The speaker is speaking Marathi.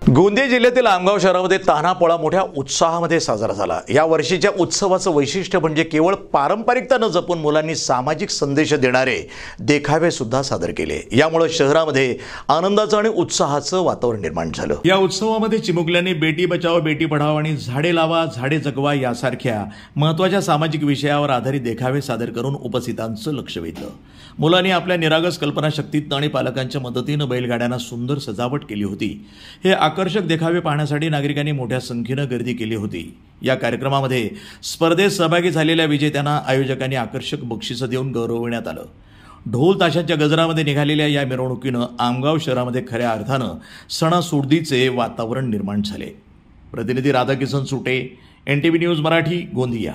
गोंदिया जिल्ह्यातील आमगाव शहरामध्ये तान्हापोळा मोठ्या उत्साहामध्ये साजरा झाला। या वर्षीच्या उत्सवाचं वैशिष्ट्य म्हणजे केवळ पारंपरिकता न जपून मुलांनी सामाजिक संदेश देणारे देखावे सुद्धा सादर केले। यामुळे शहरामध्ये आनंदाचं आणि उत्साहाचं वातावरण निर्माण झालं। या उत्सवामध्ये चिमुकल्यांनी बेटी बचाओ बेटी पढाओ आणि झाडे लावा झाडे जगवा यासारख्या महत्त्वाच्या सामाजिक विषयावर आधारित देखावे सादर करून उपस्थितांचं लक्ष वेधलं। मुलांनी आपल्या निरागस कल्पनाशक्तीत आणि पालकांच्या मदतीने बैलगाड्यांना सुंदर सजावट केली होती। हे आकर्षक देखावे पाहण्यासाठी नागरिकांनी मोठ्या संख्येने गर्दी केली होती। या कार्यक्रमामध्ये स्पर्धेत सहभागी झालेल्या विजेत्यांना आयोजकांनी आकर्षक बक्षिसं देऊन गौरवण्यात आलं। ढोल ताशांच्या गजरामध्ये निघालेल्या या मिरवणुकीनं आमगाव शहरामध्ये खऱ्या अर्थानं सणासुदीचे वातावरण निर्माण झाले। प्रतिनिधी राधाकिशन सुटे, NTV न्यूज मराठी, गोंदिया।